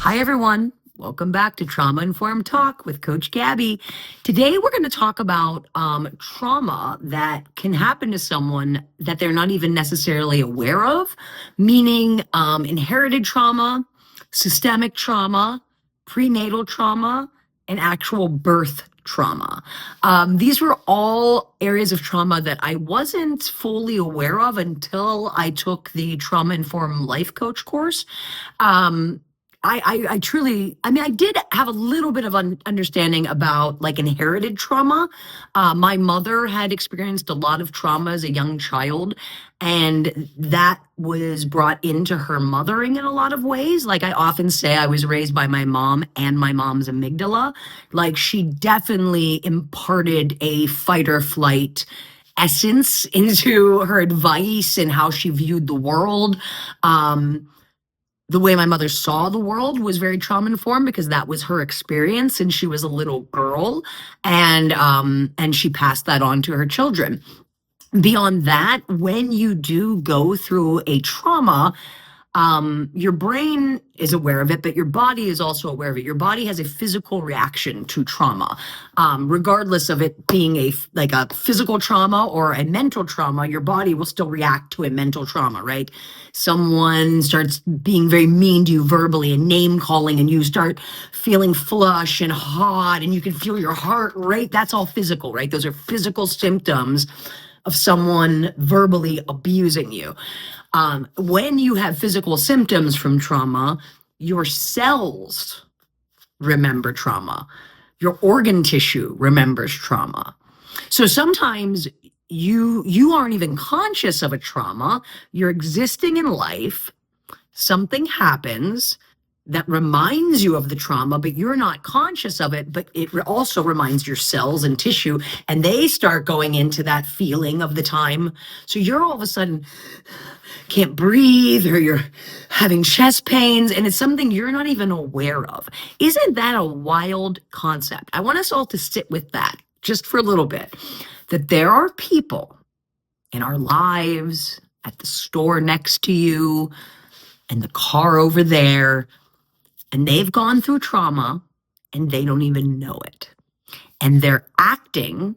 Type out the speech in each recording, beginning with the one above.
Hi, everyone. Welcome back to Trauma Informed Talk with Coach Gabby. Today, we're going to talk about trauma that can happen to someone that they're not even necessarily aware of, meaning inherited trauma, systemic trauma, prenatal trauma, and actual birth trauma. These were all areas of trauma that I wasn't fully aware of until I took the Trauma Informed Life Coach course. Um, I truly, I did have a little bit of understanding about like inherited trauma. My mother had experienced a lot of trauma as a young child, and that was brought into her mothering in a lot of ways. Like I often say, I was raised by my mom and my mom's amygdala. Like she definitely imparted a fight or flight essence into her advice and how she viewed the world. The way my mother saw the world was very trauma informed because that was her experience, and she was a little girl, and she passed that on to her children. Beyond that, when you do go through a trauma, your brain is aware of it, but your body is also aware of it. Your body has a physical reaction to trauma, regardless of it being like a physical trauma or a mental trauma. Your body will still react to a mental trauma, right? Someone starts being very mean to you verbally and name calling, and you start feeling flush and hot, and you can feel your heart rate. That's all physical, right? Those are physical symptoms of someone verbally abusing you. When you have physical symptoms from trauma, your cells remember trauma. Your organ tissue remembers trauma. So sometimes you aren't even conscious of a trauma. You're existing in life. Something happens that reminds you of the trauma, but you're not conscious of it, but it also reminds your cells and tissue, and they start going into that feeling of the time. So you're all of a sudden can't breathe, or you're having chest pains, and it's something you're not even aware of. Isn't that a wild concept? I want us all to sit with that just for a little bit, that there are people in our lives, at the store next to you, and the car over there, and they've gone through trauma and they don't even know it. And they're acting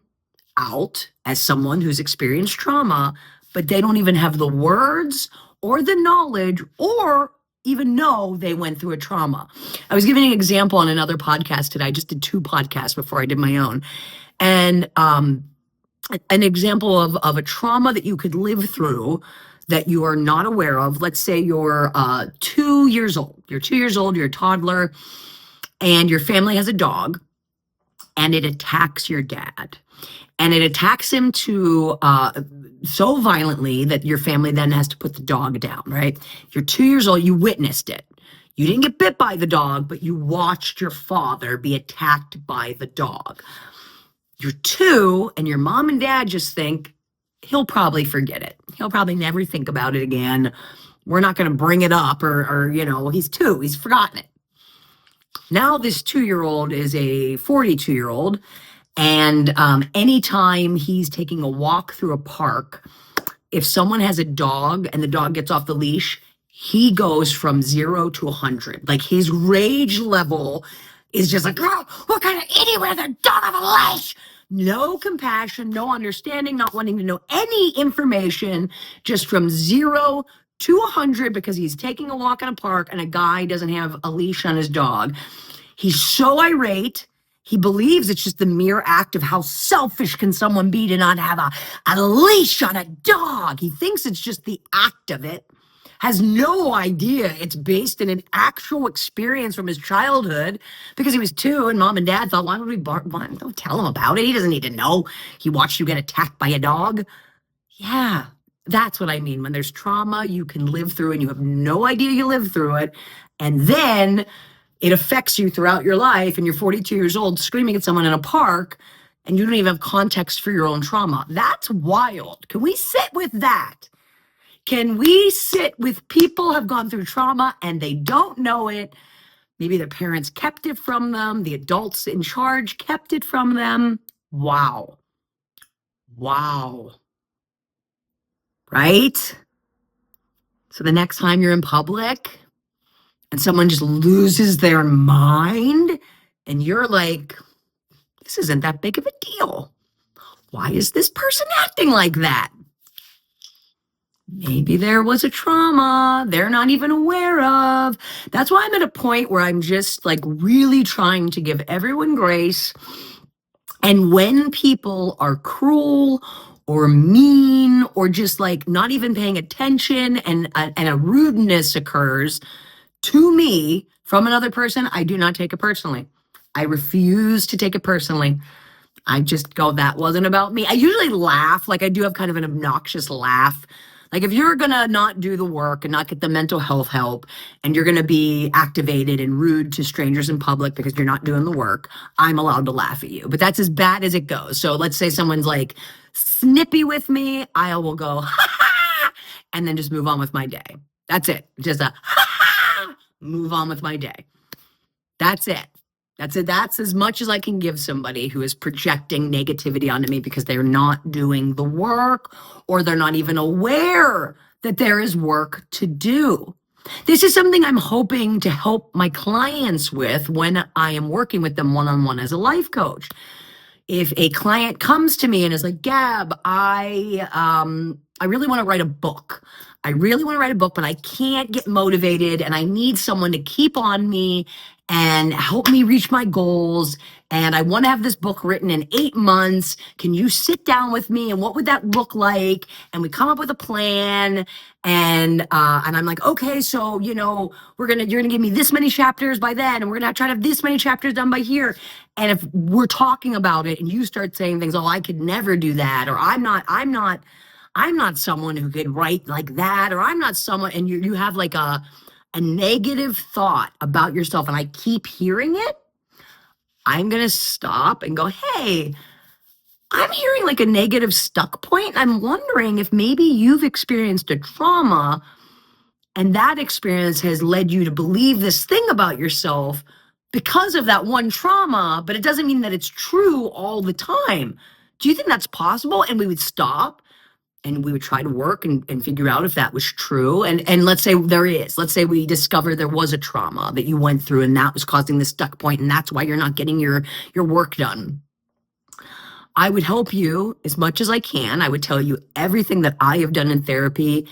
out as someone who's experienced trauma, but they don't even have the words or the knowledge or even know they went through a trauma. I was giving an example on another podcast today. I just did 2 podcasts before I did my own. And an example of a trauma that you could live through that you are not aware of. Let's say you're 2 years old. You're 2 years old, you're a toddler, and your family has a dog, and it attacks your dad. And it attacks him so violently that your family then has to put the dog down, right? You're 2 years old, you witnessed it. You didn't get bit by the dog, but you watched your father be attacked by the dog. You're 2, and your mom and dad just think, he'll probably forget it. He'll probably never think about it again. We're not going to bring it up, or he's 2, he's forgotten it. Now this 2-year-old is a 42-year-old, and anytime he's taking a walk through a park, if someone has a dog and the dog gets off the leash, he goes from 0 to 100. Like his rage level is just like, oh, what kind of idiot would have a dog off a leash? No compassion, no understanding, not wanting to know any information, just from 0 to 100 because he's taking a walk in a park and a guy doesn't have a leash on his dog. He's so irate. He believes it's just the mere act of how selfish can someone be to not have a leash on a dog. He thinks it's just the act of it. Has no idea it's based in an actual experience from his childhood because he was 2 and mom and dad thought, why don't tell him about it? He doesn't need to know he watched you get attacked by a dog. Yeah, that's what I mean. When there's trauma you can live through and you have no idea you lived through it, and then it affects you throughout your life, and you're 42 years old screaming at someone in a park and you don't even have context for your own trauma. That's wild. Can we sit with that? Can we sit with people have gone through trauma and they don't know it? Maybe their parents kept it from them. The adults in charge kept it from them. Wow. Wow. Right? So the next time you're in public and someone just loses their mind, and you're like, this isn't that big of a deal. Why is this person acting like that? Maybe there was a trauma they're not even aware of. That's why I'm at a point where I'm just like really trying to give everyone grace. And when people are cruel or mean or just like not even paying attention, and a rudeness occurs to me from another person, I do not take it personally. I refuse to take it personally. I just go, that wasn't about me. I usually laugh. Like I do have kind of an obnoxious laugh. Like if you're going to not do the work and not get the mental health help, and you're going to be activated and rude to strangers in public because you're not doing the work, I'm allowed to laugh at you. But that's as bad as it goes. So let's say someone's like snippy with me, I will go, ha ha, and then just move on with my day. That's it. Just a ha ha, move on with my day. That's it. That's it. That's as much as I can give somebody who is projecting negativity onto me because they're not doing the work, or they're not even aware that there is work to do. This is something I'm hoping to help my clients with when I am working with them one-on-one as a life coach. If a client comes to me and is like, Gab, I really want to write a book. I really want to write a book, but I can't get motivated, and I need someone to keep on me and help me reach my goals. And I want to have this book written in 8 months. Can you sit down with me? And what would that look like? And we come up with a plan. And I'm like, okay, so, you're going to give me this many chapters by then. And we're going to try to have this many chapters done by here. And if we're talking about it and you start saying things, oh, I could never do that, or I'm not someone who could write like that, or I'm not someone, and you have like a negative thought about yourself, and I keep hearing it, I'm going to stop and go, hey, I'm hearing like a negative stuck point. I'm wondering if maybe you've experienced a trauma, and that experience has led you to believe this thing about yourself because of that one trauma, but it doesn't mean that it's true all the time. Do you think that's possible? And we would stop and we would try to work and figure out if that was true. And let's say there is. Let's say we discover there was a trauma that you went through, and that was causing the stuck point, and that's why you're not getting your work done. I would help you as much as I can. I would tell you everything that I have done in therapy.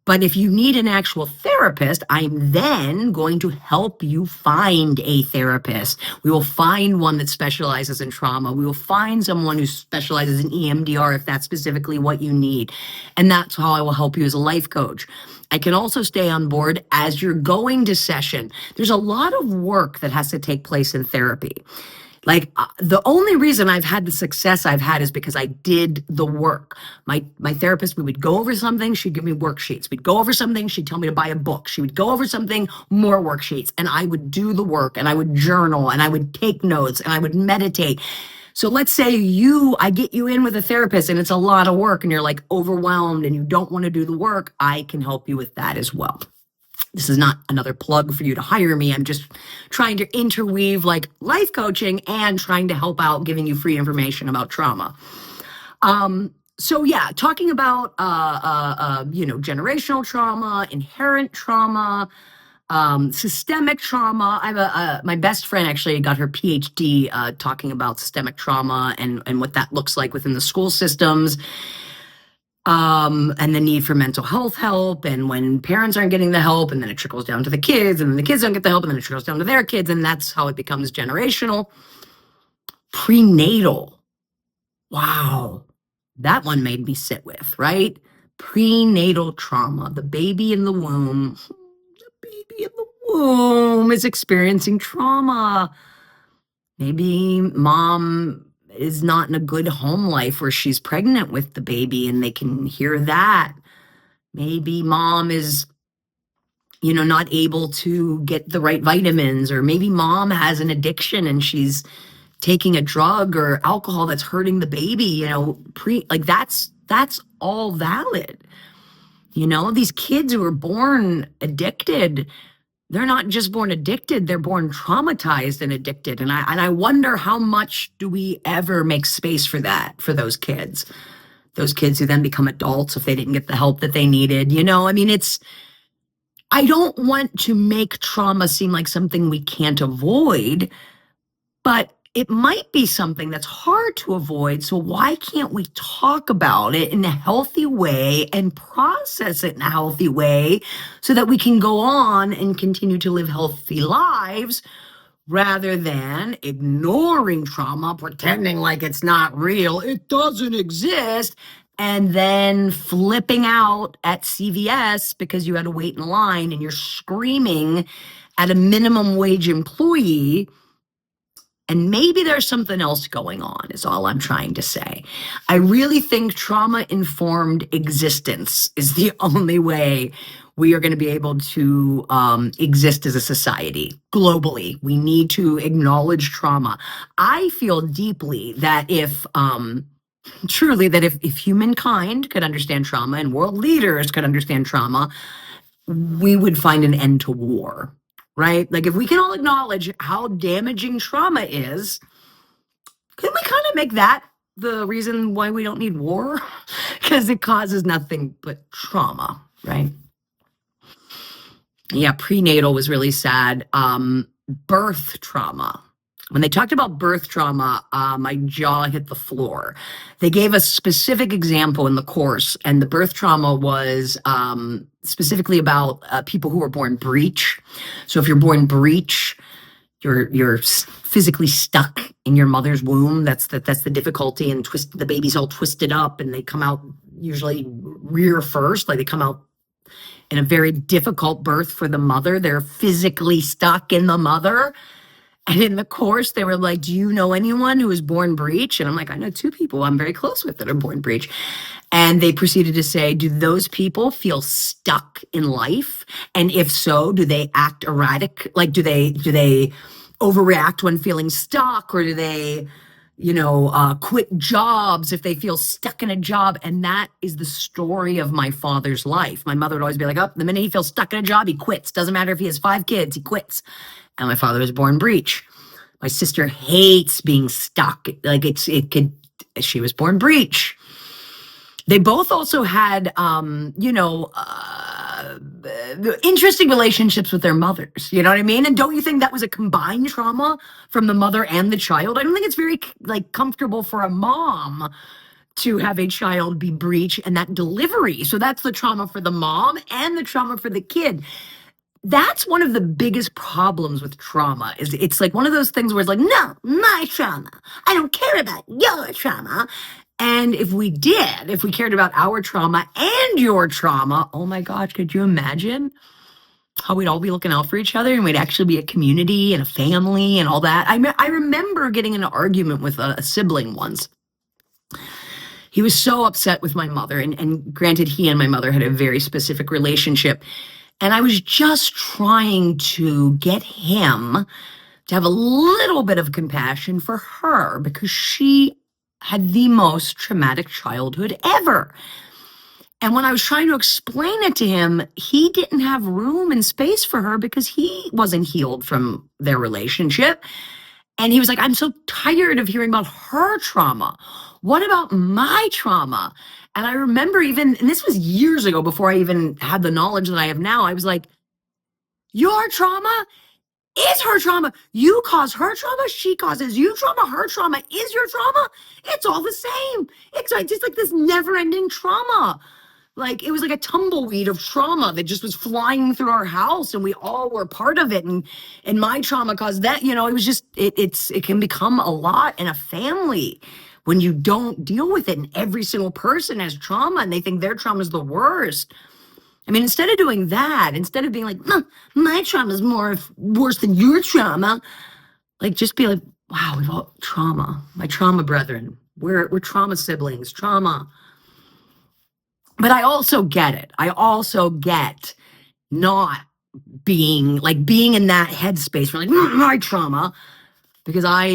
But if you need an actual therapist, I'm then going to help you find a therapist. We will find one that specializes in trauma. We will find someone who specializes in EMDR if that's specifically what you need. And that's how I will help you as a life coach. I can also stay on board as you're going to session. There's a lot of work that has to take place in therapy. Like the only reason I've had the success I've had is because I did the work. My therapist, we would go over something, she'd give me worksheets. We'd go over something, she'd tell me to buy a book. She would go over something, more worksheets, and I would do the work, and I would journal, and I would take notes, and I would meditate. So let's say I get you in with a therapist and it's a lot of work and you're like overwhelmed and you don't want to do the work. I can help you with that as well. This is not another plug for you to hire me. I'm just trying to interweave like life coaching and trying to help out giving you free information about trauma. So yeah, talking about, generational trauma, inherent trauma, systemic trauma. I have my best friend actually got her PhD talking about systemic trauma and what that looks like within the school systems. And the need for mental health help, and when parents aren't getting the help, and then it trickles down to the kids, and then the kids don't get the help, and then it trickles down to their kids, and that's how it becomes generational. Prenatal. Wow. That one made me sit with, right? Prenatal trauma. The baby in the womb. The baby in the womb is experiencing trauma. Maybe mom is not in a good home life where she's pregnant with the baby and they can hear that. Maybe mom is, not able to get the right vitamins, or maybe mom has an addiction and she's taking a drug or alcohol that's hurting the baby, that's all valid. These kids who are born addicted, they're not just born addicted, they're born traumatized and addicted. And I wonder how much do we ever make space for that, for those kids who then become adults if they didn't get the help that they needed. I don't want to make trauma seem like something we can't avoid, but it might be something that's hard to avoid. So why can't we talk about it in a healthy way and process it in a healthy way so that we can go on and continue to live healthy lives rather than ignoring trauma, pretending like it's not real, it doesn't exist, and then flipping out at CVS because you had to wait in line and you're screaming at a minimum wage employee. And maybe there's something else going on, is all I'm trying to say. I really think trauma informed existence is the only way we are going to be able to exist as a society globally. We need to acknowledge trauma. I feel deeply that if truly that if humankind could understand trauma and world leaders could understand trauma, we would find an end to war, right? Like if we can all acknowledge how damaging trauma is, can we kind of make that the reason why we don't need war? Because it causes nothing but trauma, right? Yeah, prenatal was really sad. Birth trauma. When they talked about birth trauma, my jaw hit the floor. They gave a specific example in the course, and the birth trauma was specifically about people who were born breech. So if you're born breech, you're physically stuck in your mother's womb. That's the difficulty, and the baby's all twisted up, and they come out usually rear first, like they come out in a very difficult birth for the mother. They're physically stuck in the mother. And in the course, they were like, do you know anyone who was born breech? And I'm like, I know 2 people I'm very close with that are born breech. And they proceeded to say, do those people feel stuck in life? And if so, do they act erratic? Like, do they overreact when feeling stuck? Or do they, quit jobs if they feel stuck in a job? And that is the story of my father's life. My mother would always be like, oh, the minute he feels stuck in a job, he quits. Doesn't matter if he has 5 kids, he quits. And my father was born breech. My sister hates being stuck. Like she was born breech. They both also had, interesting relationships with their mothers. You know what I mean? And don't you think that was a combined trauma from the mother and the child? I don't think it's very comfortable for a mom to have a child be breech and that delivery. So that's the trauma for the mom and the trauma for the kid. That's one of the biggest problems with trauma is it's like one of those things where it's like, no, my trauma. I don't care about your trauma. And if we cared about our trauma and your trauma, oh my gosh, could you imagine how we'd all be looking out for each other and we'd actually be a community and a family and all that? I remember getting in an argument with a sibling once. He was so upset with my mother, and granted, he and my mother had a very specific relationship. And I was just trying to get him to have a little bit of compassion for her because she had the most traumatic childhood ever. And when I was trying to explain it to him, he didn't have room and space for her because he wasn't healed from their relationship. And he was like, I'm so tired of hearing about her trauma. What about my trauma? And I remember and this was years ago before I even had the knowledge that I have now, I was like, your trauma is her trauma. You cause her trauma. She causes you trauma. Her trauma is your trauma. It's all the same. It's just like this never ending trauma. Like it was like a tumbleweed of trauma that just was flying through our house and we all were part of it. And my trauma caused that, it was just, it can become a lot in a family when you don't deal with it. And every single person has trauma and they think their trauma is the worst. I mean, instead of doing that, instead of being like, no, my trauma is worse than your trauma, like just be like, wow, we've all trauma. My trauma brethren, we're trauma siblings, trauma. But I also get it. I also get not being in that headspace for like my trauma, because I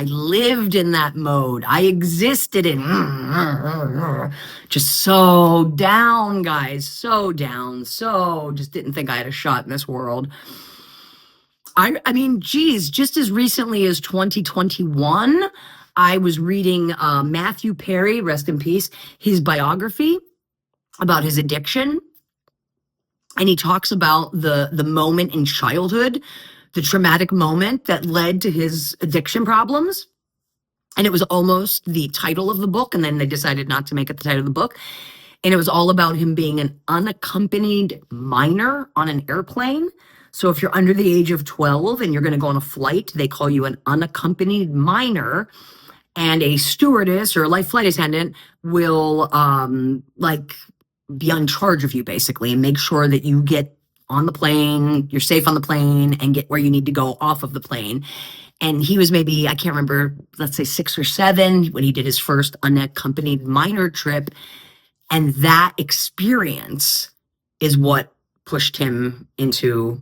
lived in that mode. I existed in just so down, guys, so down, so just didn't think I had a shot in this world. I mean, geez, just as recently as 2021, I was reading Matthew Perry, rest in peace, his biography about his addiction. And he talks about the moment in childhood, the traumatic moment that led to his addiction problems. And it was almost the title of the book, and then they decided not to make it the title of the book. And it was all about him being an unaccompanied minor on an airplane. So if you're under the age of 12 and you're going to go on a flight, they call you an unaccompanied minor, and a stewardess or a life flight attendant will like be on charge of you basically and make sure that you get on the plane, you're safe on the plane, and get where you need to go off of the plane. And he was maybe, I can't remember, let's say 6 or 7 when he did his first unaccompanied minor trip. And that experience is what pushed him into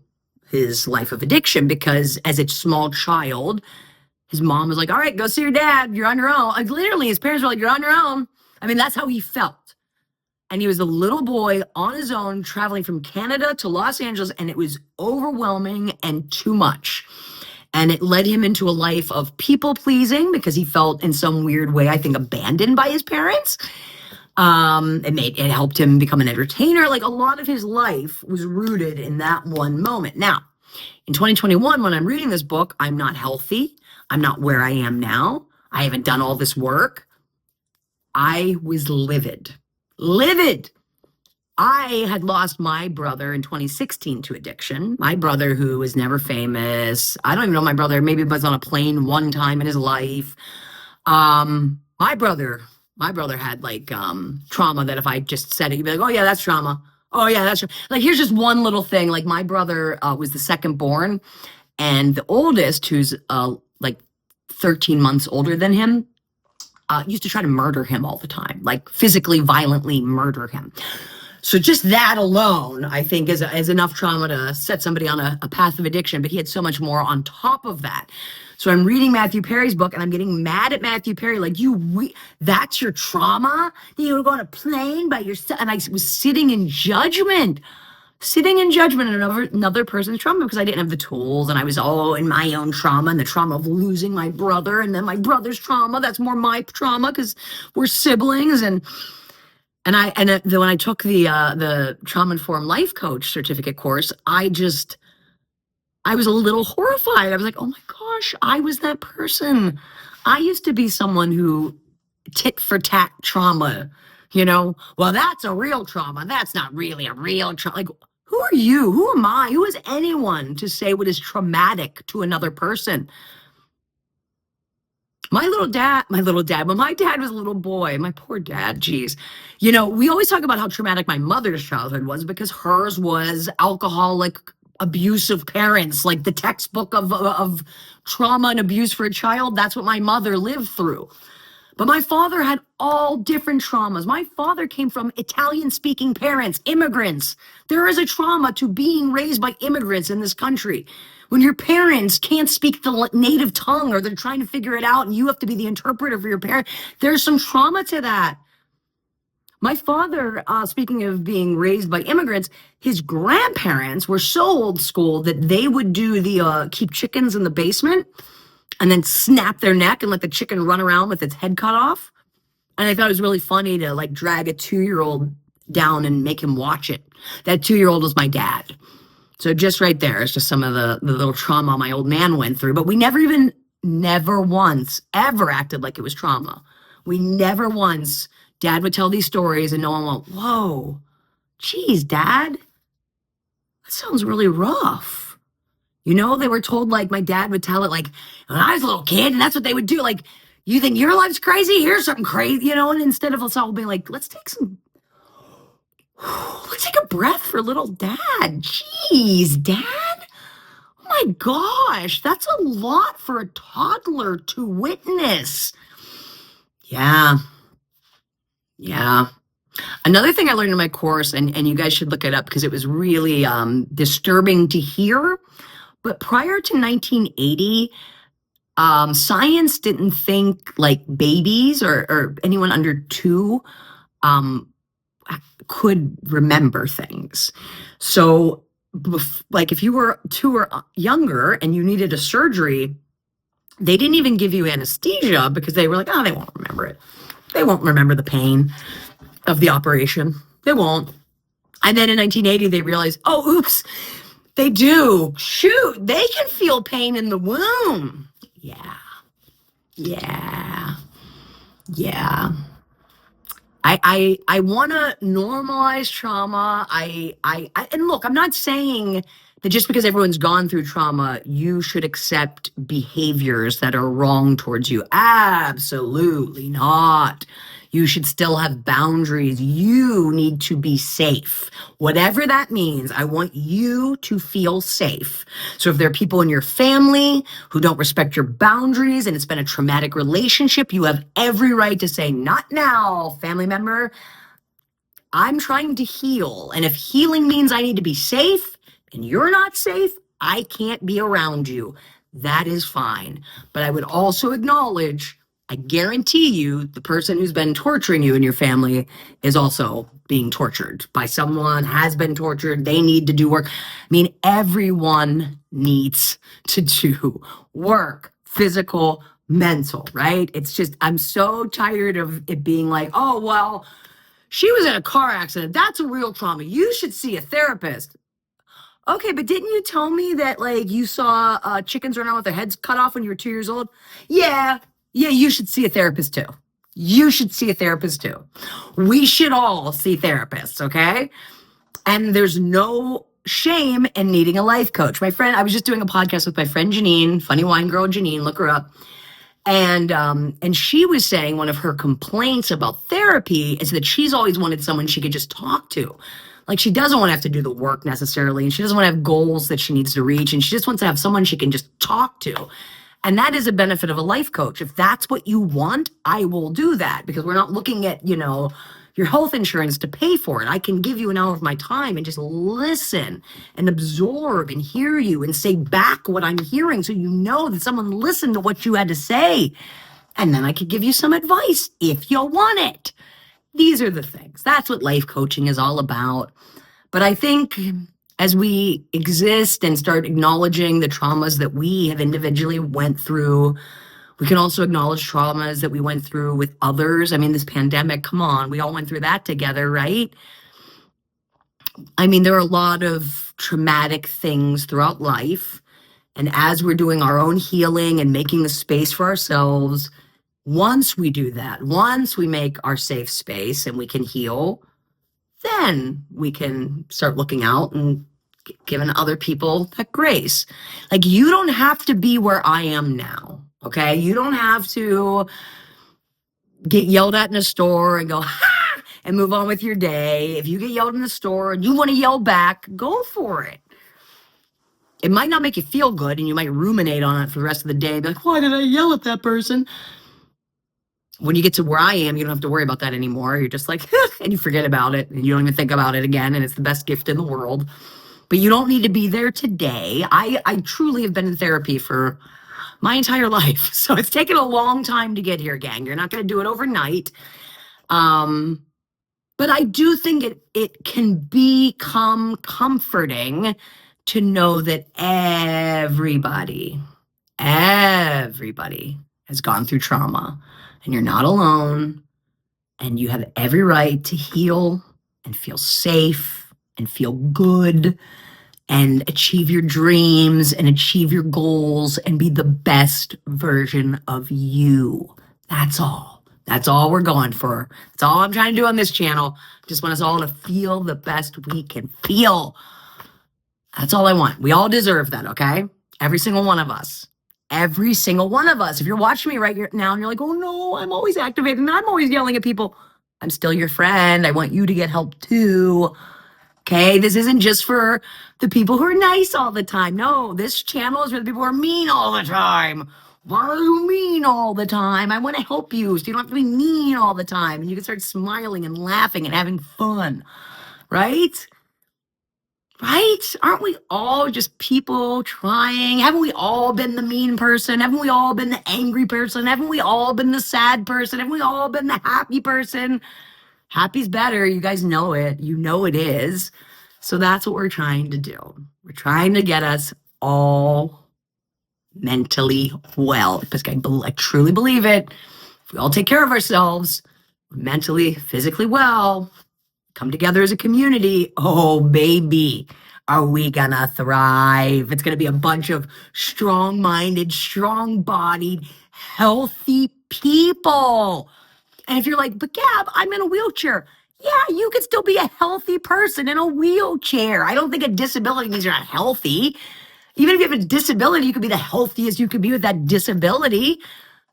his life of addiction, because as a small child, his mom was like, all right, go see your dad. You're on your own. Like, literally, his parents were like, you're on your own. I mean, that's how he felt. And he was a little boy on his own, traveling from Canada to Los Angeles, and it was overwhelming and too much. And it led him into a life of people pleasing because he felt in some weird way, I think, abandoned by his parents. It helped him become an entertainer. Like, a lot of his life was rooted in that one moment. Now, in 2021, when I'm reading this book, I'm not healthy. I'm not where I am now. I haven't done all this work. I was livid. I had lost my brother in 2016 to addiction. My brother, who was never famous. I don't even know my brother. Maybe was on a plane one time in his life. My brother had like trauma that if I just said it, you'd be like, oh yeah, that's trauma. Oh yeah, that's like, here's just one little thing. Like, my brother was the second born, and the oldest, who's like 13 months older than him, used to try to murder him all the time, like physically, violently murder him. So just that alone, I think, is enough trauma to set somebody on a path of addiction. But he had so much more on top of that. So I'm reading Matthew Perry's book, and I'm getting mad at Matthew Perry. Like, that's your trauma? You would go on a plane by yourself? And I was sitting in judgment of another person's trauma, because I didn't have the tools, and I was all in my own trauma and the trauma of losing my brother, and then my brother's trauma. That's more my trauma because we're siblings. And when I took the Trauma Informed Life Coach certificate course, I was a little horrified. I was like, oh my gosh, I was that person. I used to be someone who tit for tat trauma, well, that's a real trauma. That's not really a real trauma. Like, who are you? Who am I? Who is anyone to say what is traumatic to another person? My little dad, when my dad was a little boy, my poor dad, geez. We always talk about how traumatic my mother's childhood was, because hers was alcoholic, abusive parents, like the textbook of trauma and abuse for a child. That's what my mother lived through. But my father had all different traumas. My father came from Italian-speaking parents, immigrants. There is a trauma to being raised by immigrants in this country. When your parents can't speak the native tongue, or they're trying to figure it out and you have to be the interpreter for your parent, there's some trauma to that. My father, speaking of being raised by immigrants, his grandparents were so old school that they would do the keep chickens in the basement and then snap their neck and let the chicken run around with its head cut off. And I thought it was really funny to like drag a 2-year-old down and make him watch it. That 2-year-old was my dad. So just right there is just some of the little trauma my old man went through. But we never once ever acted like it was trauma. We never once, Dad would tell these stories and no one went, whoa, geez, Dad, that sounds really rough. They were told, like, my dad would tell it, like, when I was a little kid, and that's what they would do. Like, you think your life's crazy? Here's something crazy, and instead of us all being like, let's take a breath for little dad. Jeez, Dad. Oh my gosh, that's a lot for a toddler to witness. Yeah. Another thing I learned in my course, and you guys should look it up because it was really disturbing to hear. But prior to 1980, science didn't think like babies or anyone under 2 could remember things. So, like, if you were 2 or younger and you needed a surgery, they didn't even give you anesthesia because they were like, oh, they won't remember it. They won't remember the pain of the operation. They won't. And then in 1980, they realized, oh, oops, they do. Shoot, they can feel pain in the womb. Yeah, yeah, yeah. I want to normalize trauma. And look, I'm not saying that just because everyone's gone through trauma, you should accept behaviors that are wrong towards you. Absolutely not. You should still have boundaries. You need to be safe. Whatever that means, I want you to feel safe. So if there are people in your family who don't respect your boundaries and it's been a traumatic relationship, you have every right to say, not now, family member. I'm trying to heal. And if healing means I need to be safe and you're not safe, I can't be around you. That is fine. But I would also acknowledge, I guarantee you, the person who's been torturing you in your family is also being tortured by someone, has been tortured. They need to do work. I mean, everyone needs to do work, physical, mental, right? It's just, I'm so tired of it being like, oh, well, she was in a car accident. That's a real trauma. You should see a therapist. Okay, but didn't you tell me that like you saw chickens run around with their heads cut off when you were 2 years old? Yeah, yeah, you should see a therapist too. You should see a therapist too. We should all see therapists, okay? And there's no shame in needing a life coach. My friend, I was just doing a podcast with my friend Janine, funny wine girl Janine, look her up. And she was saying one of her complaints about therapy is that she's always wanted someone she could just talk to. Like she doesn't want to have to do the work necessarily, and she doesn't want to have goals that she needs to reach, and she just wants to have someone she can just talk to. And that is a benefit of a life coach. If that's what you want, I will do that because we're not looking at, your health insurance to pay for it. I can give you an hour of my time and just listen and absorb and hear you and say back what I'm hearing so you know that someone listened to what you had to say. And then I could give you some advice if you want it. These are the things. That's what life coaching is all about. But I think as we exist and start acknowledging the traumas that we have individually went through, we can also acknowledge traumas that we went through with others. I mean, this pandemic, come on, we all went through that together, right? I mean, there are a lot of traumatic things throughout life. And as we're doing our own healing and making the space for ourselves, once we do that, once we make our safe space and we can heal, then we can start looking out and giving other people that grace. Like, you don't have to be where I am now. Okay, you don't have to get yelled at in a store and go, ha, and move on with your day. If you get yelled in the store and you want to yell back, go for it. It might not make you feel good and you might ruminate on it for the rest of the day. Be like, why did I yell at that person? When you get to where I am, you don't have to worry about that anymore. You're just like, and you forget about it and you don't even think about it again. And it's the best gift in the world. But you don't need to be there today. I truly have been in therapy for my entire life. So it's taken a long time to get here, gang. You're not going to do it overnight. But I do think it can become comforting to know that everybody has gone through trauma and you're not alone and you have every right to heal and feel safe and feel good and achieve your dreams and achieve your goals and be the best version of you. That's all. That's all we're going for. That's all I'm trying to do on this channel. Just want us all to feel the best we can feel. That's all I want. We all deserve that, okay? Every single one of us. Every single one of us. If you're watching me right now and you're like, oh no, I'm always activated and I'm always yelling at people, I'm still your friend. I want you to get help too. Okay, this isn't just for the people who are nice all the time. No, this channel is for the people who are mean all the time. Why are you mean all the time? I want to help you so you don't have to be mean all the time. And you can start smiling and laughing and having fun, right? Right? Aren't we all just people trying? Haven't we all been the mean person? Haven't we all been the angry person? Haven't we all been the sad person? Haven't we all been the happy person? Happy's better. You guys know it. You know it is. So that's what we're trying to do. We're trying to get us all mentally well. Because I truly believe it. If we all take care of ourselves, mentally, physically well, come together as a community. Oh, baby, are we gonna thrive? It's gonna be a bunch of strong minded, strong bodied, healthy people. And if you're like, but Gab, I'm in a wheelchair. Yeah, you could still be a healthy person in a wheelchair. I don't think a disability means you're not healthy. Even if you have a disability, you could be the healthiest you could be with that disability.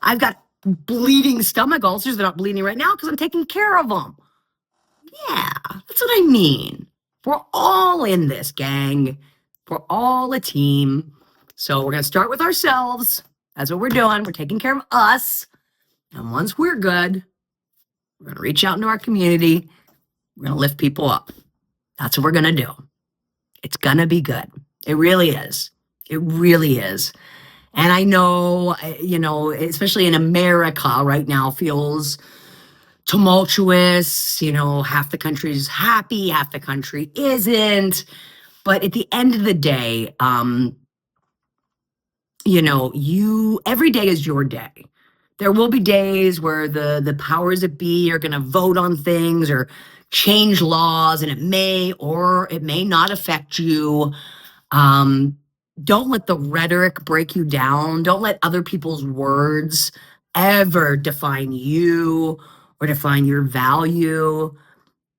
I've got bleeding stomach ulcers. They're not bleeding right now because I'm taking care of them. Yeah, that's what I mean. We're all in this, gang. We're all a team. So we're going to start with ourselves. That's what we're doing. We're taking care of us. And once we're good, we're going to reach out into our community. We're going to lift people up. That's what we're going to do. It's going to be good. It really is. It really is. And I know, especially in America right now, feels tumultuous. Half the country's happy, half the country isn't. But at the end of the day, every day is your day. There will be days where the powers that be are going to vote on things or change laws, and it may or it may not affect you. Don't let the rhetoric break you down. Don't let other people's words ever define you or define your value,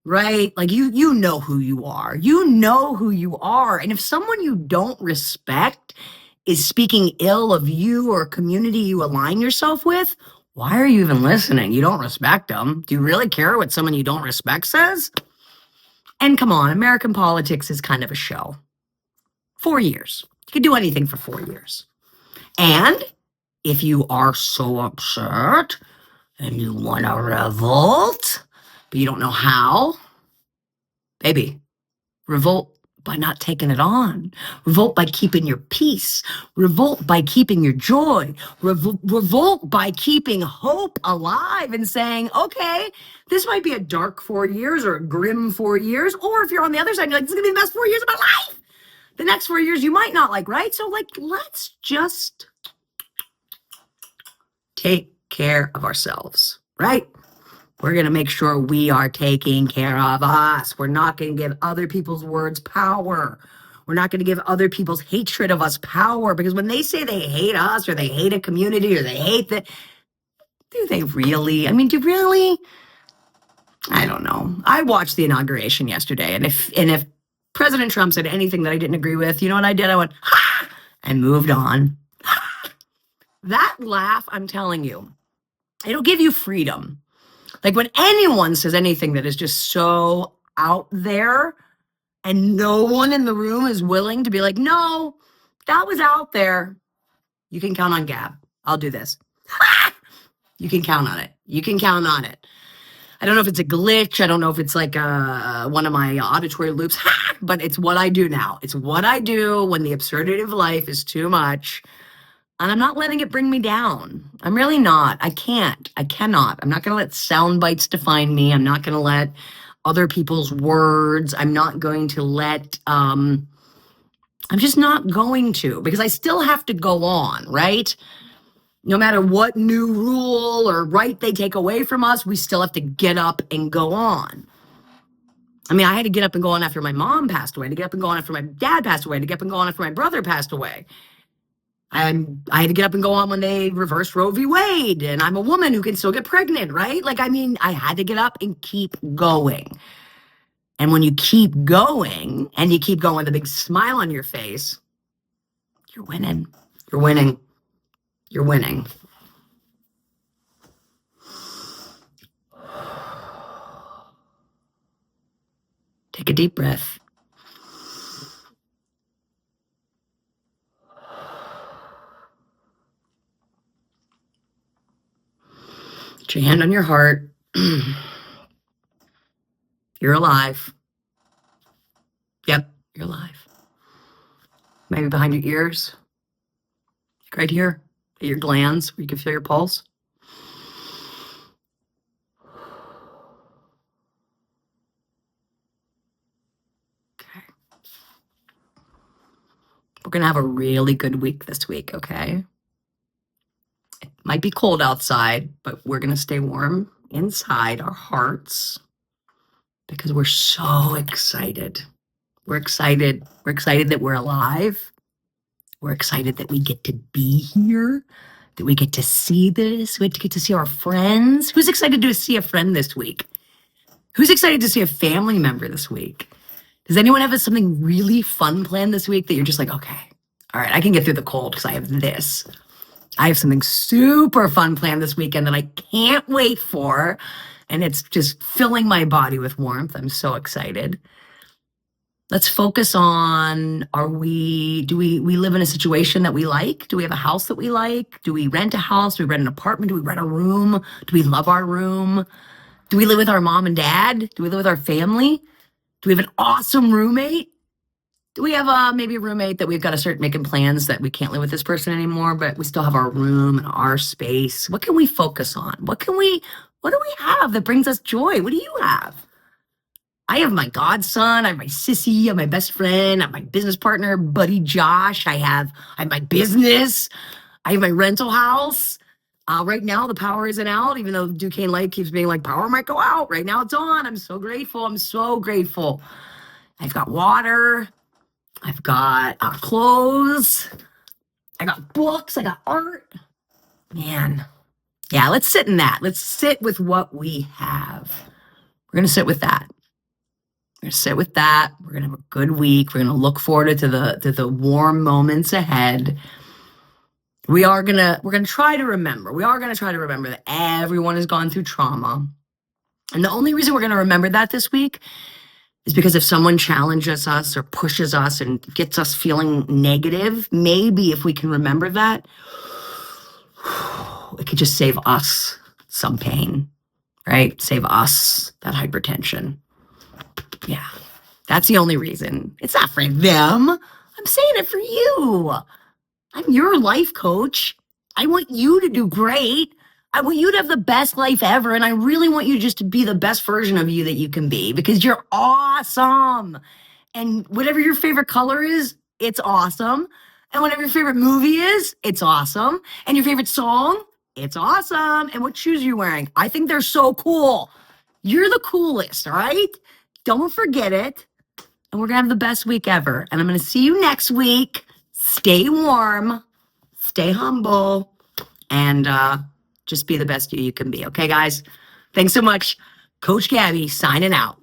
right? Like you know who you are. You know who you are. And if someone you don't respect is speaking ill of you or a community you align yourself with, why are you even listening? You don't respect them. Do you really care what someone you don't respect says? And come on, American politics is kind of a show. 4 years. You can do anything for 4 years. And if you are so upset and you want to revolt, but you don't know how, baby, revolt by not taking it on. Revolt by keeping your peace. Revolt by keeping your joy. Revolt by keeping hope alive and saying, okay, this might be a dark 4 years or a grim 4 years. Or if you're on the other side, you're like, this is going to be the best 4 years of my life. The next 4 years you might not like, right? So let's just take care of ourselves, right? We're going to make sure we are taking care of us. We're not going to give other people's words power. We're not going to give other people's hatred of us power, because when they say they hate us or they hate a community or they hate do they really? I mean, do you really? I don't know. I watched the inauguration yesterday, and if President Trump said anything that I didn't agree with, you know what I did? I went, ha, and moved on. That laugh, I'm telling you, it'll give you freedom. Like when anyone says anything that is just so out there and no one in the room is willing to be like, no, that was out there. You can count on Gab. I'll do this. You can count on it. You can count on it. I don't know if it's a glitch. I don't know if it's like one of my auditory loops, but it's what I do now. It's what I do when the absurdity of life is too much. And I'm not letting it bring me down. I'm really not. I can't. I cannot. I'm not going to let sound bites define me. I'm not going to let other people's words. I'm not going to let, I'm just not going to, because I still have to go on, right? No matter what new rule or right they take away from us, we still have to get up and go on. I mean, I had to get up and go on after my mom passed away, to get up and go on after my dad passed away, to get up and go on after my brother passed away. And I had to get up and go on when they reversed Roe v. Wade, and I'm a woman who can still get pregnant, right? Like, I mean, I had to get up and keep going. And when you keep going, and you keep going with a big smile on your face, you're winning. You're winning. You're winning. Take a deep breath. Put your hand on your heart. You're alive. Yep, you're alive. Maybe behind your ears. Right here, at your glands, where you can feel your pulse. Okay. We're going to have a really good week this week, okay? It might be cold outside, but we're going to stay warm inside our hearts. because we're so excited. We're excited. We're excited that we're alive. We're excited that we get to be here, that we get to see this. We get to see our friends. Who's excited to see a friend this week? Who's excited to see a family member this week? Does anyone have something really fun planned this week that you're just like, okay, all right, I can get through the cold because I have this. I have something super fun planned this weekend that I can't wait for. And it's just filling my body with warmth. I'm so excited. Let's focus on, do we live in a situation that we like? Do we have a house that we like? Do we rent a house? Do we rent an apartment? Do we rent a room? Do we love our room? Do we live with our mom and dad? Do we live with our family? Do we have an awesome roommate? Do we have maybe a roommate that we've got to start making plans that we can't live with this person anymore, but we still have our room and our space? What can we focus on? What do we have that brings us joy? What do you have? I have my godson, I have my sissy, I have my best friend, I have my business partner, buddy Josh. I have my business. I have my rental house. Right now, the power isn't out, even though Duquesne Light keeps being like, power might go out. Right now, it's on. I'm so grateful. I'm so grateful. I've got water. I've got clothes. I got books. I got art. Man. Yeah, let's sit in that. Let's sit with what we have. We're going to sit with that. We're going to sit with that. We're going to have a good week. We're going to look forward to the warm moments ahead. We're going to try to remember. We are going to try to remember that everyone has gone through trauma. And the only reason we're going to remember that this week is because if someone challenges us or pushes us and gets us feeling negative, maybe if we can remember that, it could just save us some pain, right? Save us that hypertension. Yeah, that's the only reason. It's not for them. I'm saying it for you. I'm your life coach. I want you to do great. I want you to have the best life ever. And I really want you just to be the best version of you that you can be, because you're awesome. And whatever your favorite color is, it's awesome. And whatever your favorite movie is, it's awesome. And your favorite song, it's awesome. And what shoes are you wearing? I think they're so cool. You're the coolest, all right? Don't forget it. And we're going to have the best week ever. And I'm going to see you next week. Stay warm, stay humble, and just be the best you can be. Okay, guys? Thanks so much. Coach Gabby signing out.